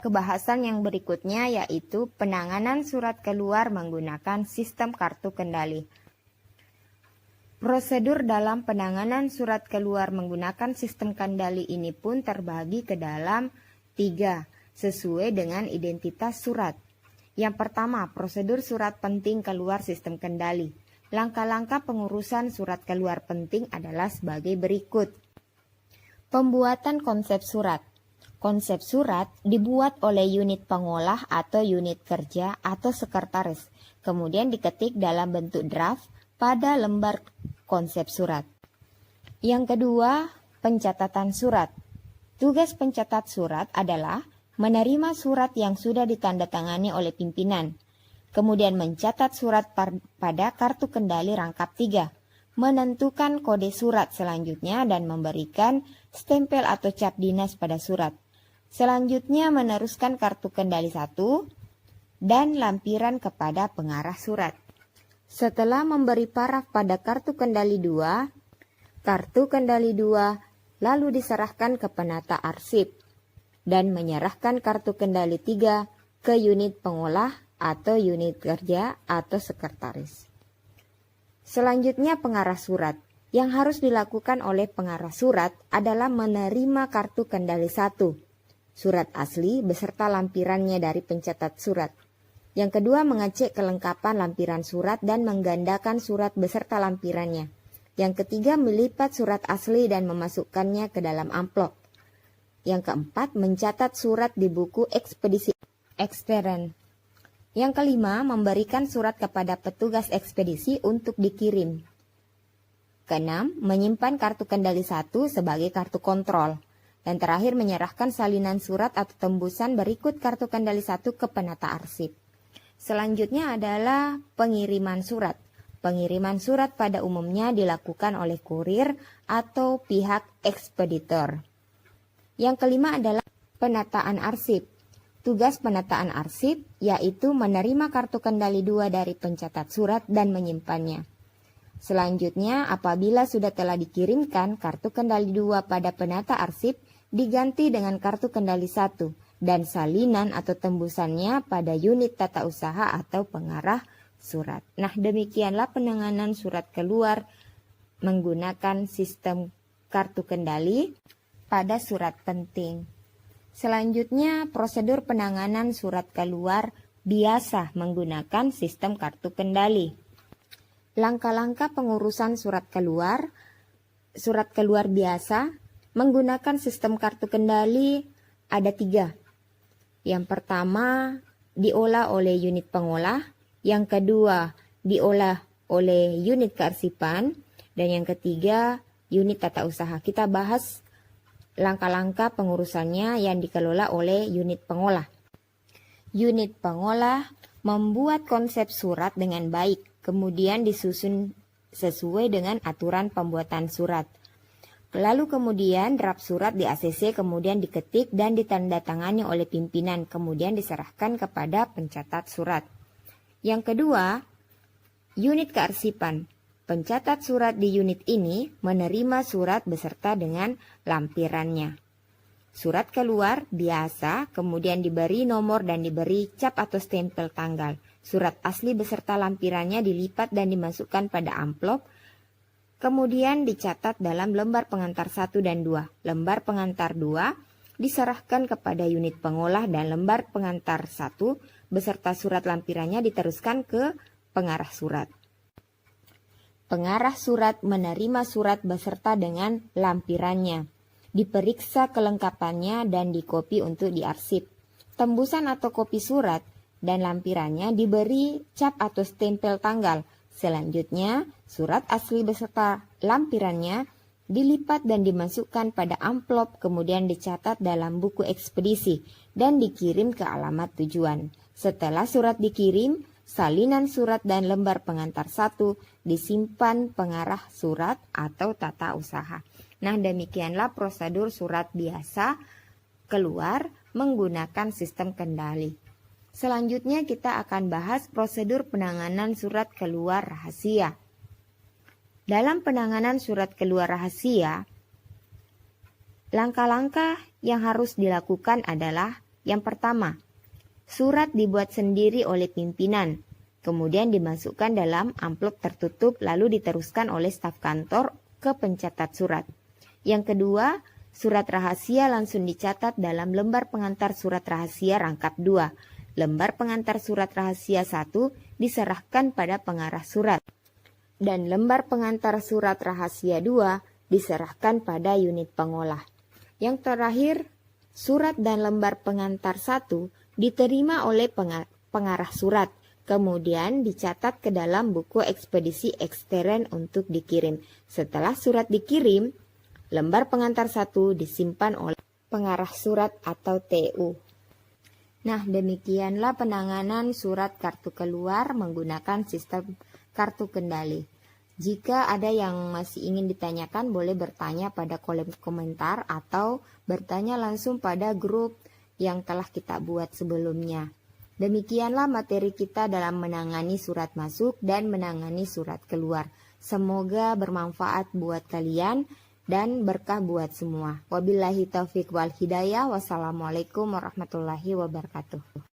Kebahasan yang berikutnya yaitu penanganan surat keluar menggunakan sistem kartu kendali. Prosedur dalam penanganan surat keluar menggunakan sistem kendali ini pun terbagi ke dalam 3, sesuai dengan identitas surat. Yang pertama, prosedur surat penting keluar sistem kendali. Langkah-langkah pengurusan surat keluar penting adalah sebagai berikut. Pembuatan konsep surat. Konsep surat dibuat oleh unit pengolah atau unit kerja atau sekretaris, kemudian diketik dalam bentuk draft pada lembar konsep surat. Yang kedua, pencatatan surat. Tugas pencatat surat adalah menerima surat yang sudah ditandatangani oleh pimpinan, kemudian mencatat surat pada kartu kendali rangkap 3, menentukan kode surat selanjutnya dan memberikan stempel atau cap dinas pada surat. Selanjutnya meneruskan kartu kendali 1 dan lampiran kepada pengarah surat. Setelah memberi paraf pada kartu kendali 2, kartu kendali 2 lalu diserahkan ke penata arsip dan menyerahkan kartu kendali 3 ke unit pengolah atau unit kerja atau sekretaris. Selanjutnya pengarah surat. Yang harus dilakukan oleh pengarah surat adalah menerima kartu kendali 1. Surat asli beserta lampirannya dari pencatat surat. Yang kedua, mengecek kelengkapan lampiran surat dan menggandakan surat beserta lampirannya. Yang ketiga, melipat surat asli dan memasukkannya ke dalam amplop. Yang keempat, mencatat surat di buku ekspedisi eksperen. Yang kelima, memberikan surat kepada petugas ekspedisi untuk dikirim. Keenam, menyimpan kartu kendali 1 sebagai kartu kontrol. Dan terakhir, menyerahkan salinan surat atau tembusan berikut kartu kendali 1 ke penata arsip. Selanjutnya adalah pengiriman surat. Pengiriman surat pada umumnya dilakukan oleh kurir atau pihak ekspeditor. Yang kelima adalah penataan arsip. Tugas penataan arsip yaitu menerima kartu kendali 2 dari pencatat surat dan menyimpannya. Selanjutnya, apabila sudah telah dikirimkan kartu kendali 2 pada penata arsip, diganti dengan kartu kendali 1 dan salinan atau tembusannya pada unit tata usaha atau pengarah surat. Nah, demikianlah penanganan surat keluar menggunakan sistem kartu kendali pada surat penting. Selanjutnya, prosedur penanganan surat keluar biasa menggunakan sistem kartu kendali. Langkah-langkah pengurusan surat keluar biasa menggunakan sistem kartu kendali ada 3. Yang pertama, diolah oleh unit pengolah. Yang kedua, diolah oleh unit kearsipan. Dan yang ketiga, unit tata usaha. Kita bahas langkah-langkah pengurusannya yang dikelola oleh unit pengolah. Unit pengolah membuat konsep surat dengan baik, kemudian disusun sesuai dengan aturan pembuatan surat. Lalu kemudian draft surat di ACC kemudian diketik dan ditandatangani oleh pimpinan, kemudian diserahkan kepada pencatat surat. Yang kedua, unit kearsipan. Pencatat surat di unit ini menerima surat beserta dengan lampirannya. Surat keluar biasa, kemudian diberi nomor dan diberi cap atau stempel tanggal. Surat asli beserta lampirannya dilipat dan dimasukkan pada amplop, kemudian dicatat dalam lembar pengantar 1 dan 2. Lembar pengantar 2 diserahkan kepada unit pengolah dan lembar pengantar 1 beserta surat lampirannya diteruskan ke pengarah surat. Pengarah surat menerima surat beserta dengan lampirannya. Diperiksa kelengkapannya dan dikopi untuk diarsip. Tembusan atau kopi surat dan lampirannya diberi cap atau stempel tanggal. Selanjutnya, surat asli beserta lampirannya dilipat dan dimasukkan pada amplop, kemudian dicatat dalam buku ekspedisi dan dikirim ke alamat tujuan. Setelah surat dikirim, salinan surat dan lembar pengantar 1 disimpan pengarah surat atau tata usaha. Nah, demikianlah prosedur surat biasa keluar menggunakan sistem kendali. Selanjutnya kita akan bahas prosedur penanganan surat keluar rahasia. Dalam penanganan surat keluar rahasia, langkah-langkah yang harus dilakukan adalah Yang pertama, surat dibuat sendiri oleh pimpinan, kemudian dimasukkan dalam amplop tertutup lalu diteruskan oleh staf kantor ke pencatat surat. Yang kedua, surat rahasia langsung dicatat dalam lembar pengantar surat rahasia rangkap 2. Lembar pengantar surat rahasia 1 diserahkan pada pengarah surat. Dan lembar pengantar surat rahasia 2 diserahkan pada unit pengolah. Yang terakhir, surat dan lembar pengantar 1 diterima oleh pengarah surat, kemudian dicatat ke dalam buku ekspedisi ekstern untuk dikirim. Setelah surat dikirim, lembar pengantar 1 disimpan oleh pengarah surat atau TU. Nah, demikianlah penanganan surat kartu keluar menggunakan sistem kartu kendali. Jika ada yang masih ingin ditanyakan, boleh bertanya pada kolom komentar atau bertanya langsung pada grup yang telah kita buat sebelumnya. Demikianlah materi kita dalam menangani surat masuk dan menangani surat keluar. Semoga bermanfaat buat kalian dan berkah buat semua. Wabillahi taufiq wal hidayah. Wassalamualaikum warahmatullahi wabarakatuh.